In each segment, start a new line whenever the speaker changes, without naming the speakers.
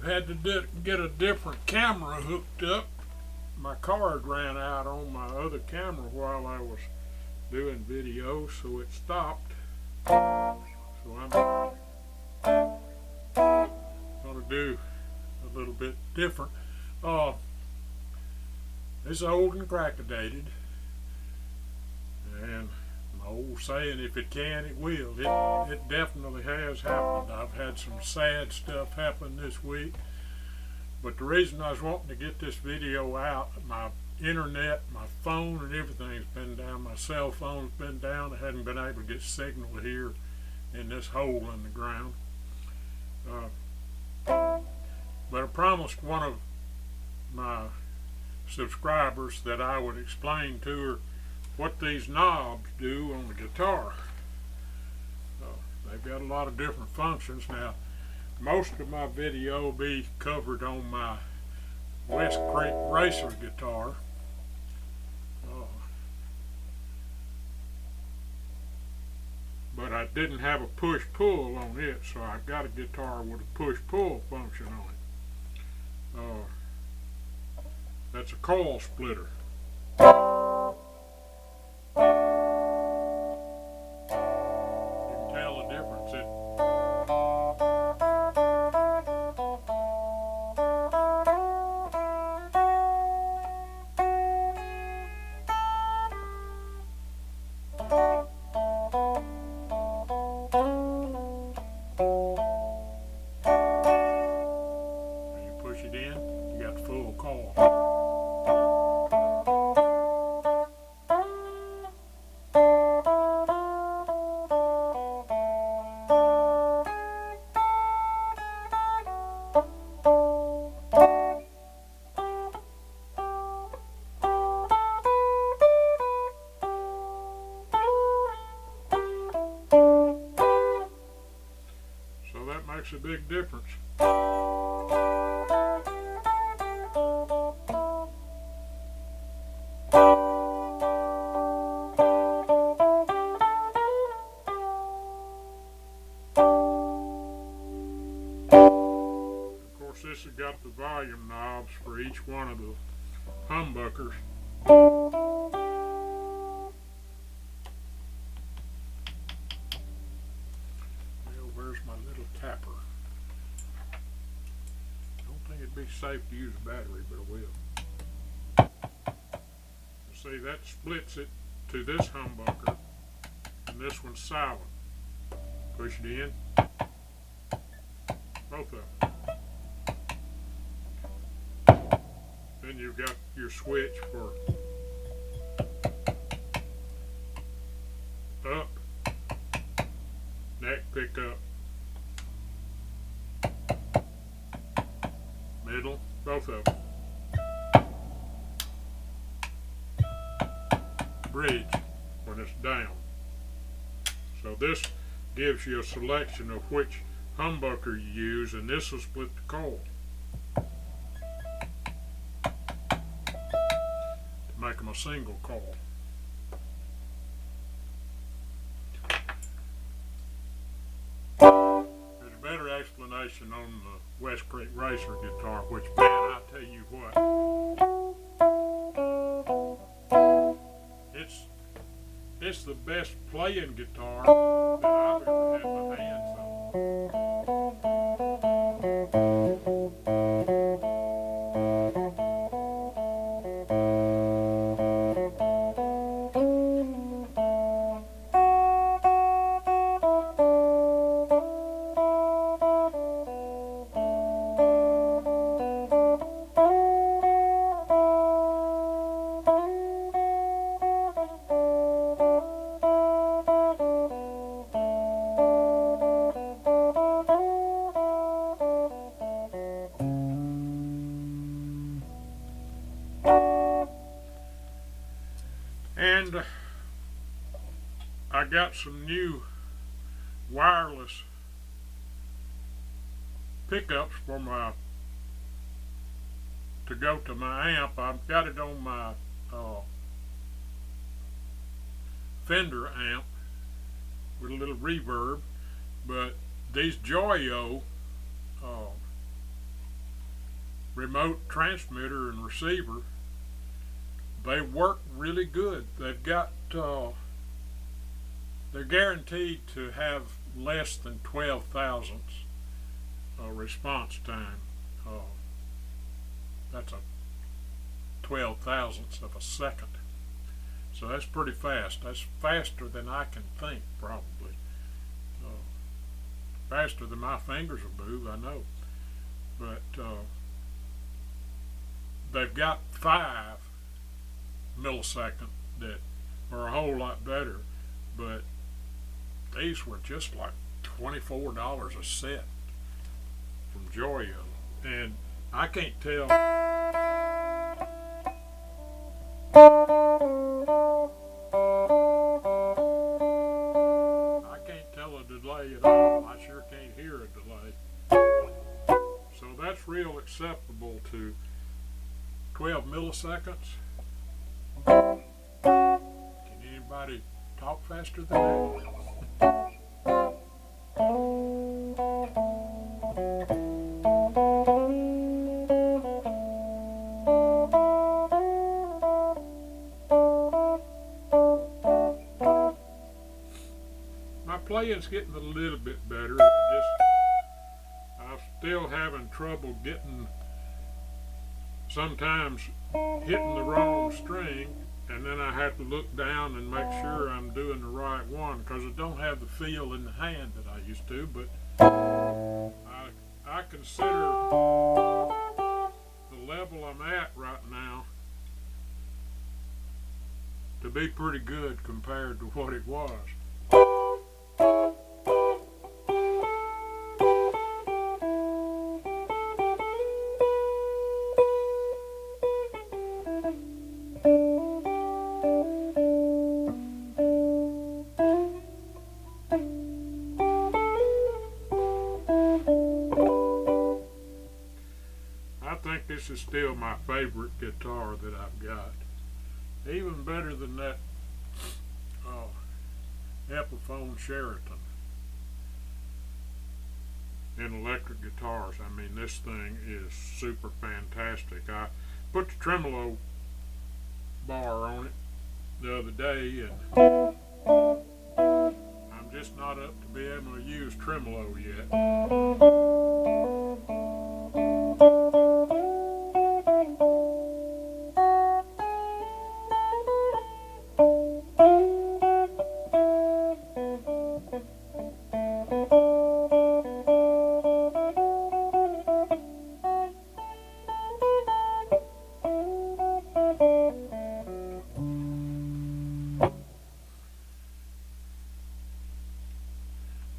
I've had to get a different camera hooked up. My card ran out on my other camera while I was doing videos, so it stopped. So I'm going to do a little bit different. It's old and crackadated, and my old saying, if it can, it will. It definitely has happened. I've had some sad stuff happen this week, but the reason I was wanting to get this video out, my internet, my phone, and everything's been down. My cell phone's been down. I hadn't been able to get signal here in this hole in the ground. But I promised one of my subscribers that I would explain to her what these knobs do on the guitar. They've got a lot of different functions. Now, most of my video will be covered on my West Creek Racer guitar. But I didn't have a push-pull on it, so I got a guitar with a push-pull function on it. That's a coil splitter. You can tell the difference. When you push it in, you got the full coil. So that makes a big difference. Of course, this has got the volume knobs for each one of the humbuckers. Where's my little tapper? I don't think it'd be safe to use a battery, but I will. You see, that splits it to this humbucker, and this one's silent. Push it in. Both of them. Then you've got your switch for up, neck pickup, middle, both of them. Bridge when it's down. So this gives you a selection of which humbucker you use, and this will split the coil to make them a single coil. There's a better explanation on the West Creek Racer guitar, which, man, I tell you what, it's the best playing guitar that I've ever had my hands on. And I got some new wireless pickups for to go to my amp. I've got it on my Fender amp with a little reverb, but these Joyo remote transmitter and receiver, they work really good. They've got, they're guaranteed to have less than 12 thousandths response time. That's a 12 thousandths of a second. So that's pretty fast. That's faster than I can think, probably. Faster than my fingers will move, I know. But they've got 5 millisecond that are a whole lot better, but these were just like $24 a set from Joyo, and I can't tell. I can't tell a delay at all. I sure can't hear a delay. So that's real acceptable to 12 milliseconds. Can anybody talk faster than that? My playing's getting a little bit better. I'm still having trouble getting, sometimes hitting the wrong string, and then I have to look down and make sure I'm doing the right one, because I don't have the feel in the hand that I used to. But I consider the level I'm at right now to be pretty good compared to what it was. I think this is still my favorite guitar that I've got. Even better than that Epiphone Sheraton in electric guitars. I mean, this thing is super fantastic. I put the tremolo bar on it the other day, and I'm just not up to be able to use tremolo yet.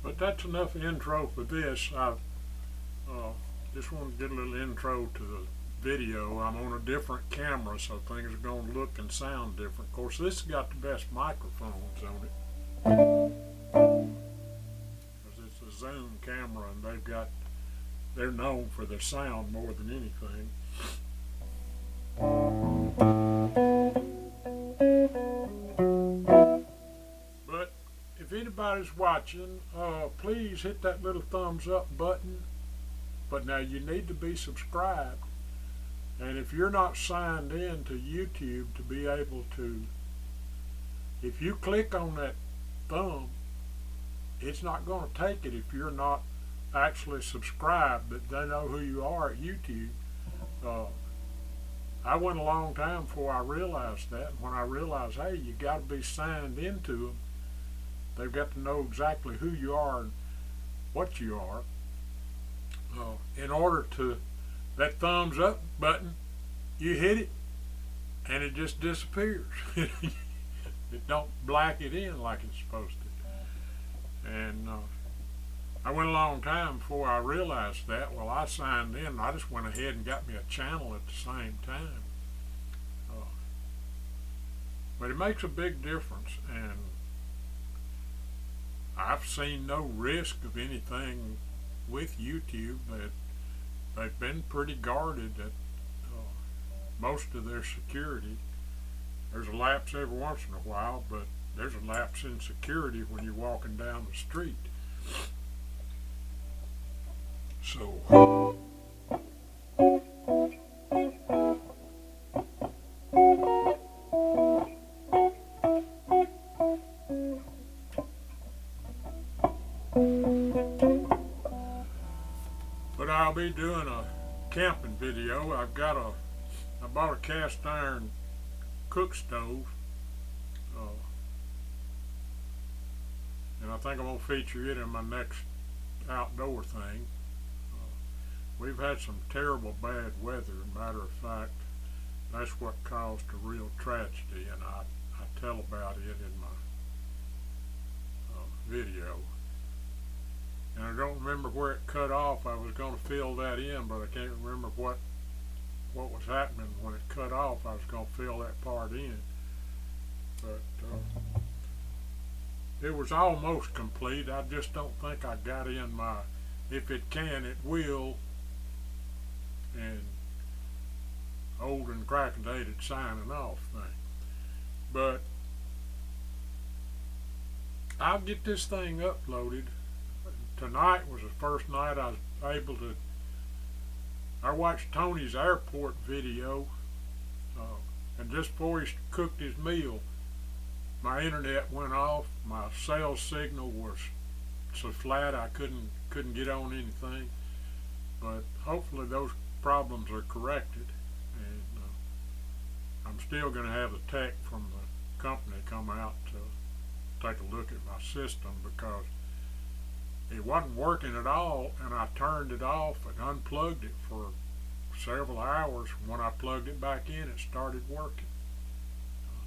But that's enough intro for this. I just want to get a little intro to the video. I'm on a different camera, so things are going to look and sound different. Of course, this has got the best microphones on it, because it's a Zoom camera, and they're known for their sound more than anything. But if anybody's watching, please hit that little thumbs up button. But now you need to be subscribed, and if you're not signed in to YouTube to be able to, if you click on that thumb, it's not going to take it if you're not actually subscribed, but they know who you are at YouTube. I went a long time before I realized that. When I realized, hey, you got to be signed into them. They've got to know exactly who you are and what you are. In order to, that thumbs up button, you hit it and it just disappears. It don't black it in like it's supposed to. And I went a long time before I realized that. Well, I signed in, and I just went ahead and got me a channel at the same time. But it makes a big difference, and I've seen no risk of anything with YouTube. They've been pretty guarded at most of their security. There's a lapse every once in a while, but there's a lapse in security when you're walking down the street. So be doing a camping video. I bought a cast iron cook stove, and I think I'm gonna feature it in my next outdoor thing. We've had some terrible bad weather. Matter of fact, that's what caused a real tragedy, and I tell about it in my video. And I don't remember where it cut off. I was going to fill that in, but I can't remember what was happening when it cut off. I was going to fill that part in, but it was almost complete. I just don't think I got in my "if it can, it will" and old and crackadated signing off thing. But I'll get this thing uploaded. Tonight was the first night I was able to. I watched Tony's airport video, and just before he cooked his meal, my internet went off. My cell signal was so flat I couldn't get on anything. But hopefully those problems are corrected, and I'm still going to have the tech from the company come out to take a look at my system, because it wasn't working at all, and I turned it off and unplugged it for several hours. When I plugged it back in, it started working.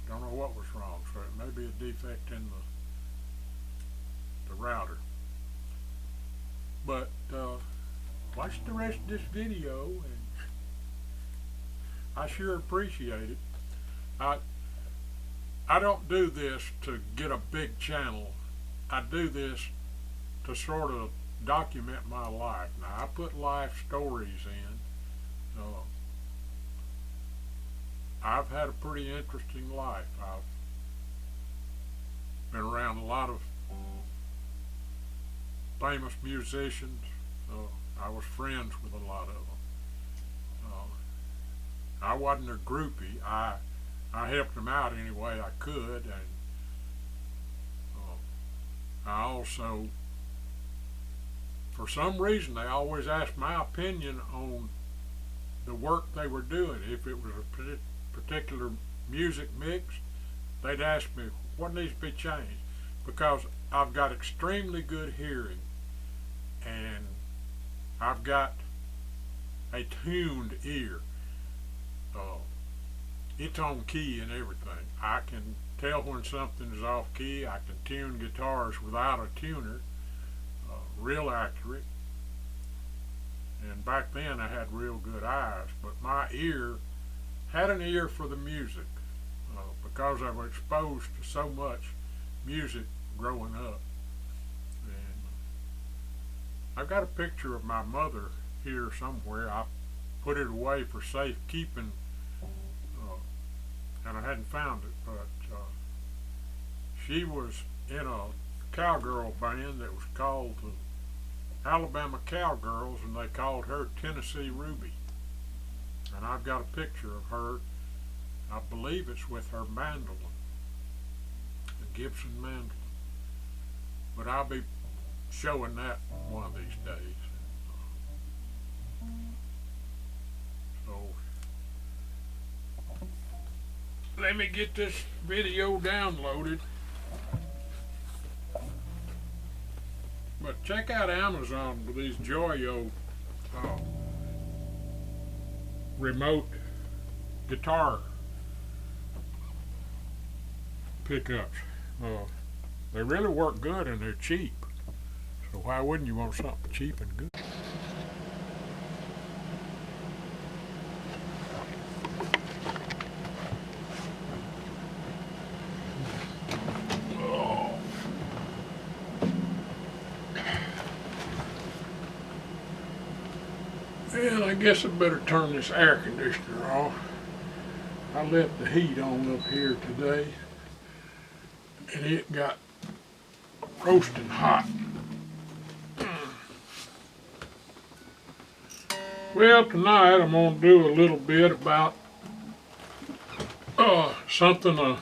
Don't know what was wrong, so it may be a defect in the router. But watch the rest of this video, and I sure appreciate it. I don't do this to get a big channel. I do this to sort of document my life. Now, I put life stories in. I've had a pretty interesting life. I've been around a lot of famous musicians. I was friends with a lot of them. I wasn't a groupie. I helped them out any way I could, and I also, for some reason, they always asked my opinion on the work they were doing. If it was a particular music mix, they'd ask me what needs to be changed, because I've got extremely good hearing, and I've got a tuned ear. It's on key and everything. I can tell when something is off key. I can tune guitars without a tuner, real accurate. And back then I had real good eyes, but my ear had an ear for the music, because I was exposed to so much music growing up. And I've got a picture of my mother here somewhere. I put it away for safekeeping, and I hadn't found it, but she was in a cowgirl band that was called the Alabama Cowgirls, and they called her Tennessee Ruby. And I've got a picture of her. I believe it's with her mandolin, the Gibson mandolin. But I'll be showing that one of these days. So let me get this video downloaded. But check out Amazon with these Joyo remote guitar pickups. They really work good, and they're cheap. So why wouldn't you want something cheap and good? Well, I guess I better turn this air conditioner off. I left the heat on up here today, and it got roasting hot. Well, tonight I'm going to do a little bit about something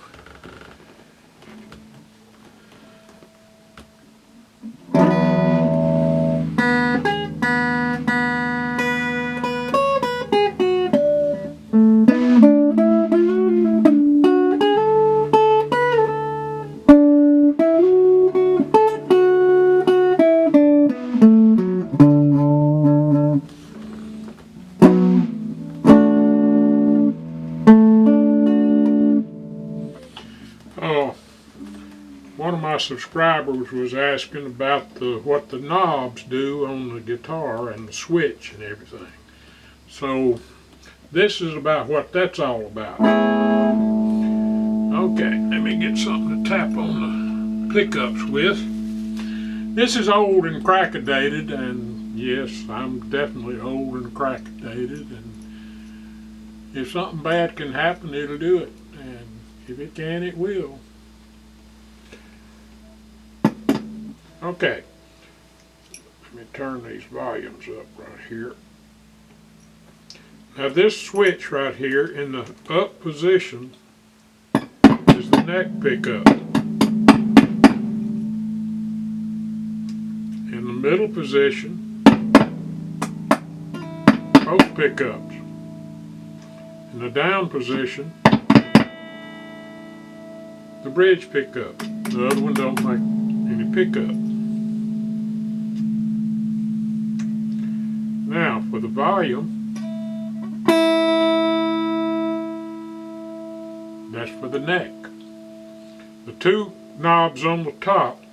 my subscribers was asking about what the knobs do on the guitar and the switch and everything. So this is about what that's all about. Okay, let me get something to tap on the pickups with. This is old and crackadated, and yes, I'm definitely old and crackadated, and if something bad can happen, it'll do it, and if it can, it will. Okay, let me turn these volumes up right here. Now this switch right here in the up position is the neck pickup. In the middle position, both pickups. In the down position, the bridge pickup. The other one don't make any pickup. Now for the volume, that's for the neck. The two knobs on the top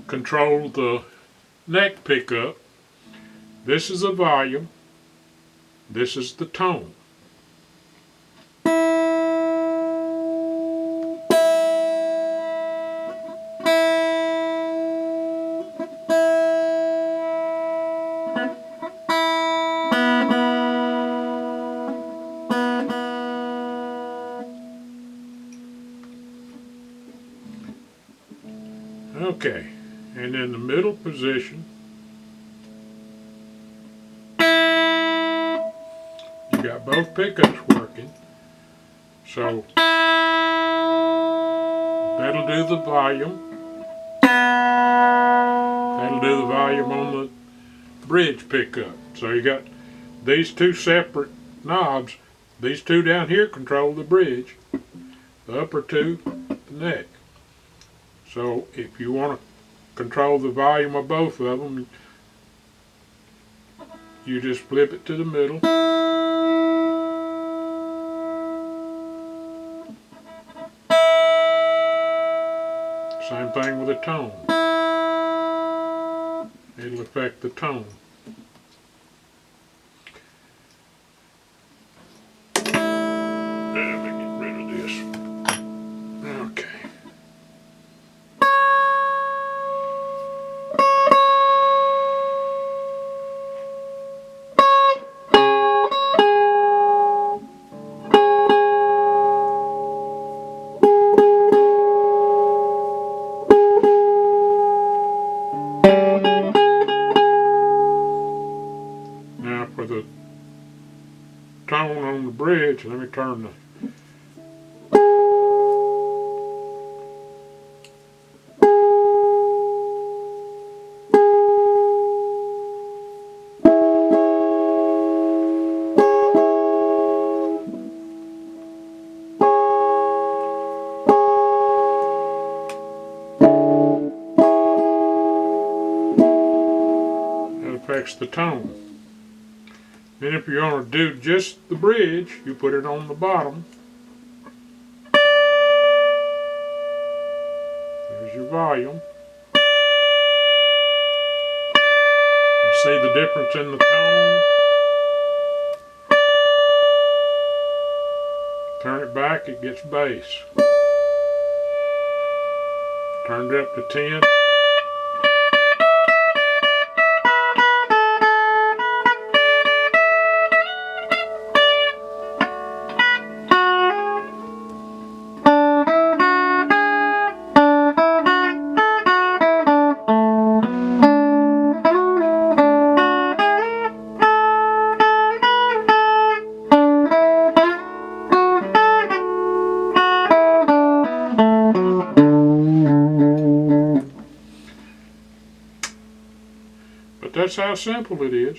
control the neck pickup. This is the volume, this is the tone. Okay, and in the middle position, you got both pickups working, so that'll do the volume. That'll do the volume on the bridge pickup. So you got these two separate knobs. These two down here control the bridge. The upper two, the neck. So if you want to control the volume of both of them, you just flip it to the middle. Same thing with the tone. It'll affect the tone. Let me get rid of this. Okay. For the tone on the bridge, let me turn the that affects the tone. Then if you want to do just the bridge, you put it on the bottom. There's your volume. You see the difference in the tone. Turn it back, it gets bass. Turn it up to 10. But that's how simple it is.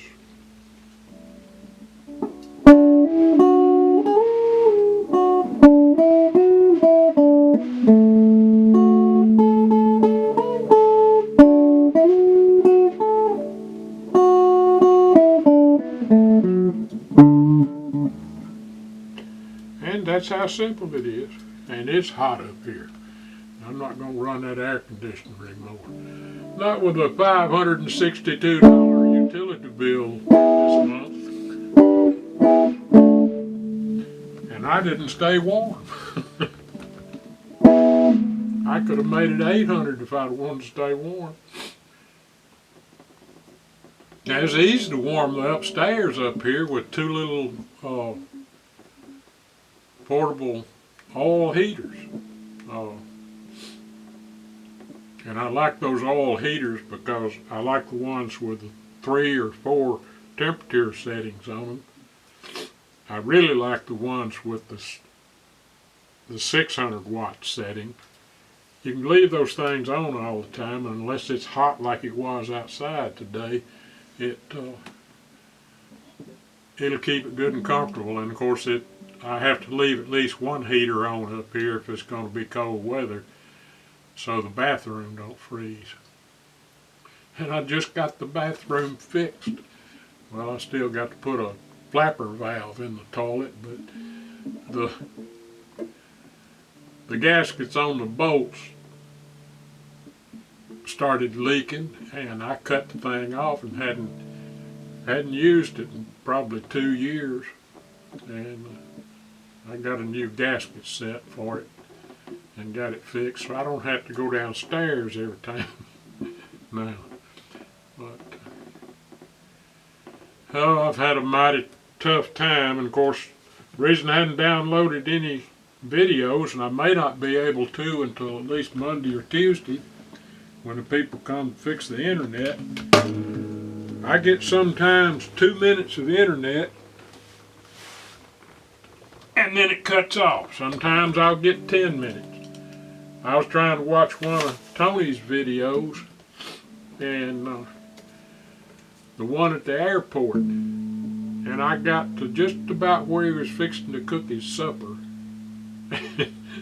And that's how simple it is. And it's hot up here. I'm not going to run that air conditioner anymore. Not with a $562 utility bill this month. And I didn't stay warm. I could have made it 800 if I'd wanted to stay warm. Now, it's easy to warm the upstairs up here with two little portable oil heaters. And I like those oil heaters because I like the ones with 3 or 4 temperature settings on them. I really like the ones with the 600 watt setting. You can leave those things on all the time, and unless it's hot like it was outside today, it'll keep it good and comfortable. And of course, I have to leave at least one heater on up here if it's going to be cold weather, so the bathroom don't freeze. And I just got the bathroom fixed. Well, I still got to put a flapper valve in the toilet, but the gaskets on the bolts started leaking, and I cut the thing off and hadn't used it in probably 2 years, and I got a new gasket set for it and got it fixed, so I don't have to go downstairs every time now. But I've had a mighty tough time, and of course the reason I hadn't downloaded any videos, and I may not be able to until at least Monday or Tuesday when the people come to fix the internet. I get sometimes 2 minutes of internet and then it cuts off. Sometimes I'll get 10 minutes. I was trying to watch one of Tony's videos, and the one at the airport, and I got to just about where he was fixing to cook his supper.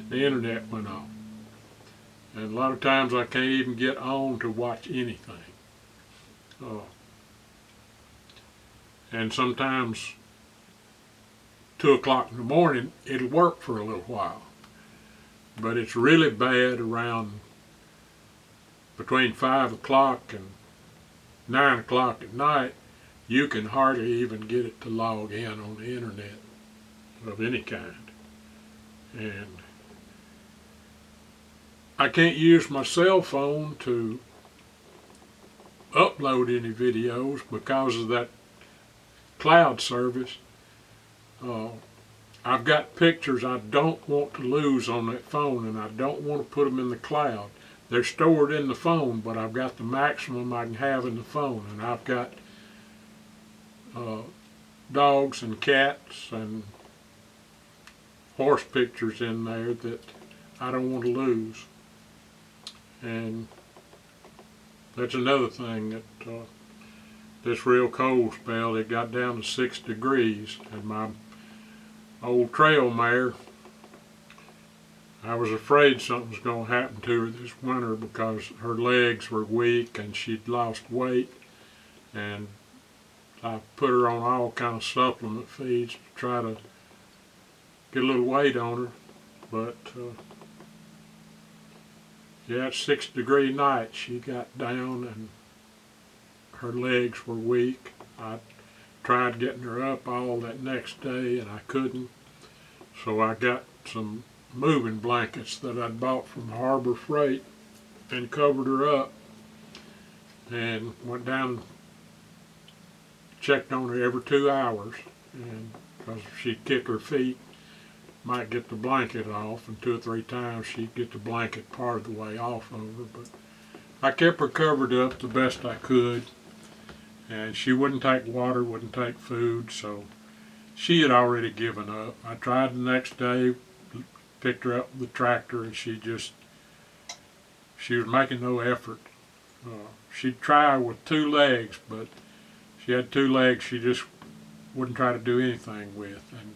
The internet went off. And a lot of times I can't even get on to watch anything. And sometimes 2 o'clock in the morning it'll work for a little while. But it's really bad around between 5 o'clock and 9 o'clock at night. You can hardly even get it to log in on the internet of any kind. And I can't use my cell phone to upload any videos because of that cloud service. I've got pictures I don't want to lose on that phone, and I don't want to put them in the cloud. They're stored in the phone, but I've got the maximum I can have in the phone, and I've got dogs and cats and horse pictures in there that I don't want to lose. And that's another thing, that this real cold spell, it got down to 6 degrees, and my old trail mare, I was afraid something was going to happen to her this winter because her legs were weak and she'd lost weight, and I put her on all kind of supplement feeds to try to get a little weight on her. But yeah, at 6 degree night she got down and her legs were weak. I tried getting her up all that next day and I couldn't. So I got some moving blankets that I'd bought from Harbor Freight and covered her up and went down, checked on her every 2 hours, and because she'd kick her feet, might get the blanket off, and 2 or 3 times she'd get the blanket part of the way off of her. But I kept her covered up the best I could, and she wouldn't take water, wouldn't take food, so she had already given up. I tried the next day, picked her up with the tractor, and she was making no effort. She'd try with 2 legs, but she had 2 legs she just wouldn't try to do anything with, and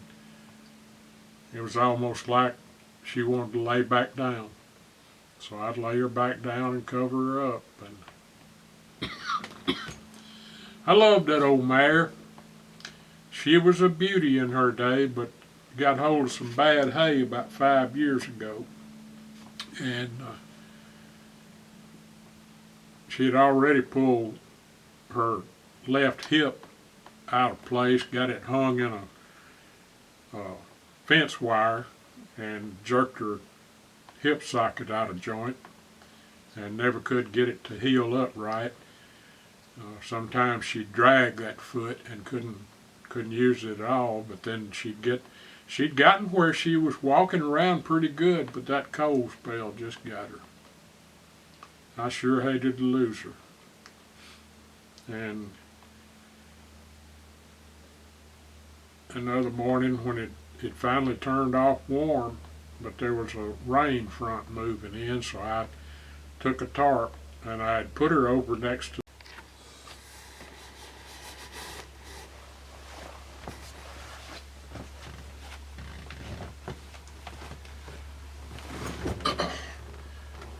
it was almost like she wanted to lay back down. So I'd lay her back down and cover her up. And I loved that old mare. She was a beauty in her day, but got hold of some bad hay about 5 years ago. and she had already pulled her left hip out of place, got it hung in a fence wire, and jerked her hip socket out of joint, and never could get it to heal up right. Sometimes she'd drag that foot and couldn't use it at all, but then she'd gotten where she was walking around pretty good, but that cold spell just got her. I sure hated to lose her. And another morning when it finally turned off warm, but there was a rain front moving in, so I took a tarp and I had put her over next to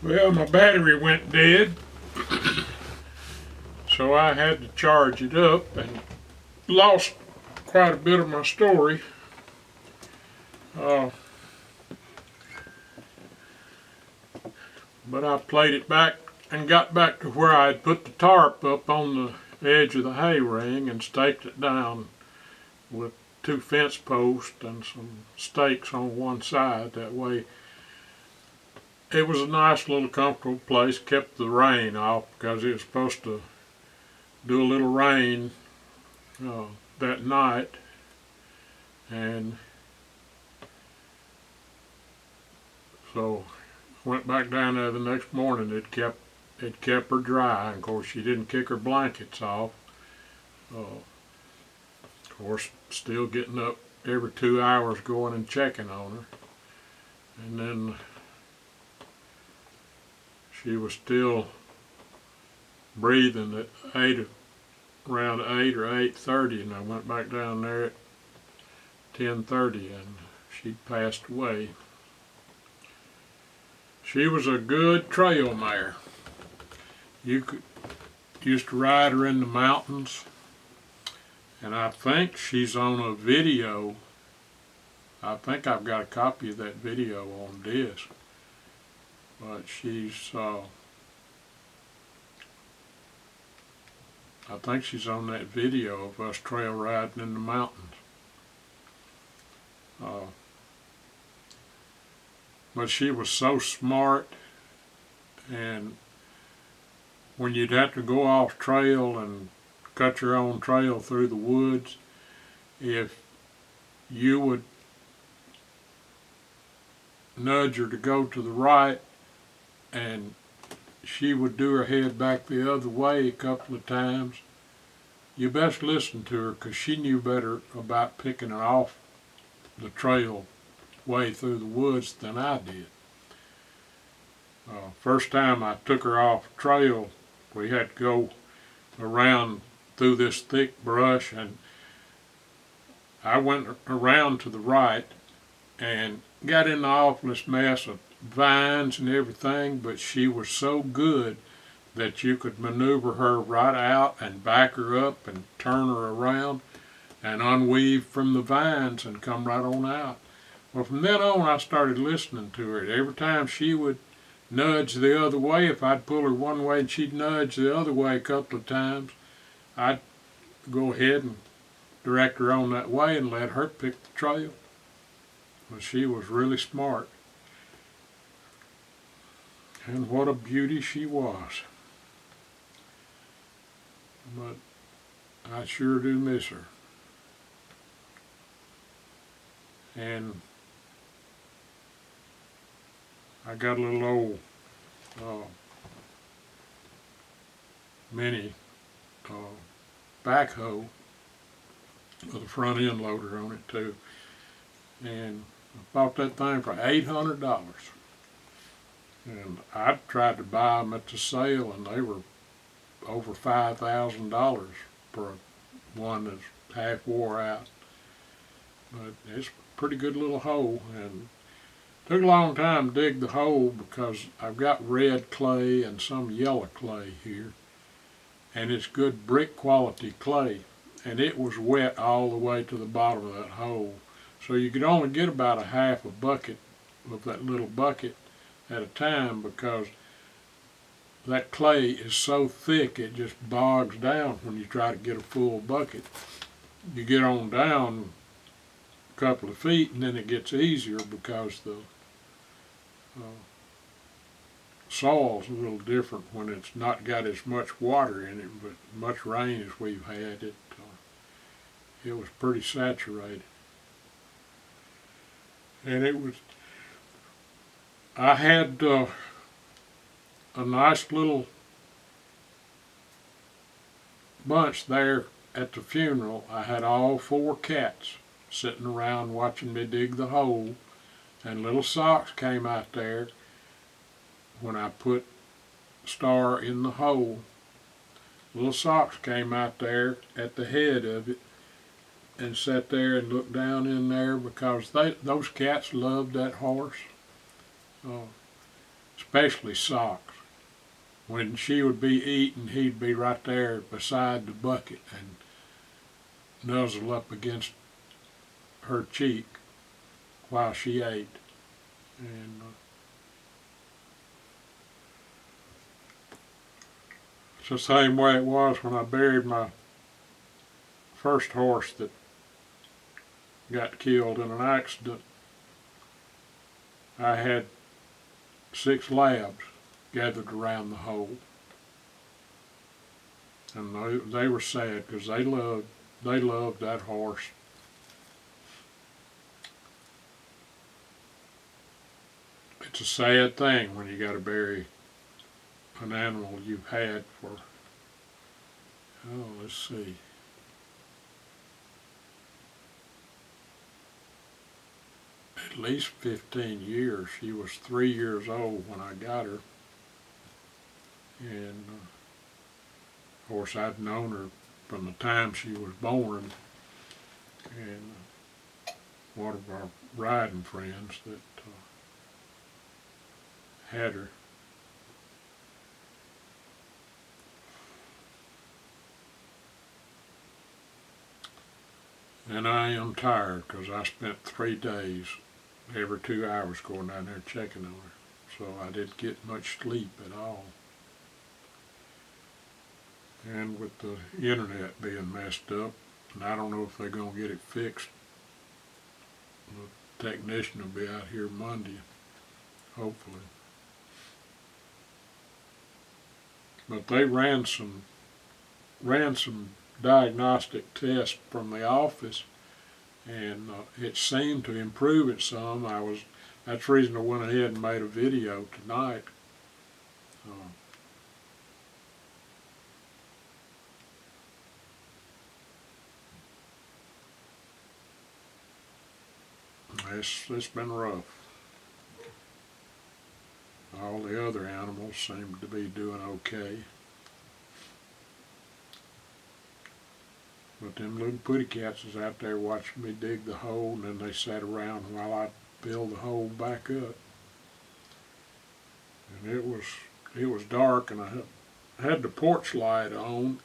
well, my battery went dead, so I had to charge it up and lost quite a bit of my story. But I played it back and got back to where I had put the tarp up on the edge of the hay ring and staked it down with 2 fence posts and some stakes on one side. That way it was a nice little comfortable place, kept the rain off because it was supposed to do a little rain that night. And so went back down there the next morning. It kept her dry, and of course she didn't kick her blankets off. Of course, still getting up every 2 hours going and checking on her. And then she was still breathing at around 8 or 8:30, and I went back down there at 10:30, and she'd passed away. She was a good trail mare. You used to ride her in the mountains, and I think she's on a video. I think I've got a copy of that video on disc. But she's, I think she's on that video of us trail riding in the mountains. But she was so smart, and when you'd have to go off trail and cut your own trail through the woods, if you would nudge her to go to the right, and she would do her head back the other way a couple of times, you best listen to her, because she knew better about picking it off the trail way through the woods than I did. First time I took her off trail, we had to go around through this thick brush, and I went around to the right and got in the awfulest mess of vines and everything, but she was so good that you could maneuver her right out and back her up and turn her around and unweave from the vines and come right on out. Well, from then on I started listening to her. Every time she would nudge the other way, if I'd pull her one way and she'd nudge the other way a couple of times, I'd go ahead and direct her on that way and let her pick the trail. Well, she was really smart. And what a beauty she was. But I sure do miss her. And I got a little old mini backhoe with a front end loader on it too. And I bought that thing for $800. And I tried to buy them at the sale, and they were over $5,000 for one that's half wore out. But it's a pretty good little hole, and it took a long time to dig the hole because I've got red clay and some yellow clay here, and it's good brick quality clay, and it was wet all the way to the bottom of that hole. So you could only get about a half a bucket of that little bucket, at a time, because that clay is so thick it just bogs down when you try to get a full bucket. You get on down a couple of feet and then it gets easier because the soil's a little different when it's not got as much water in it, but much rain as we've had, it was pretty saturated. And I had a nice little bunch there at the funeral. I had all 4 cats sitting around watching me dig the hole, and little Socks came out there when I put Star in the hole. Little Socks came out there at the head of it and sat there and looked down in there, because those cats loved that horse, especially Socks. When she would be eating, he'd be right there beside the bucket and nuzzle up against her cheek while she ate. And it's the same way it was when I buried my first horse that got killed in an accident. I had 6 labs gathered around the hole, and they were sad because they loved that horse. It's a sad thing when you got to bury an animal you've had for, let's see, at least 15 years. She was 3 years old when I got her. And of course I'd known her from the time she was born, and one of our riding friends that had her. And I am tired because I spent 3 days, every 2 hours going down there checking on her, so I didn't get much sleep at all. And with the internet being messed up, and I don't know if they're going to get it fixed. The technician will be out here Monday, hopefully. But they ran some diagnostic tests from the office, and it seemed to improve it some. That's the reason I went ahead and made a video tonight. It's been rough. All the other animals seem to be doing okay. But them little putty cats is out there watching me dig the hole, and then they sat around while I filled the hole back up. And it was dark, and I had the porch light on,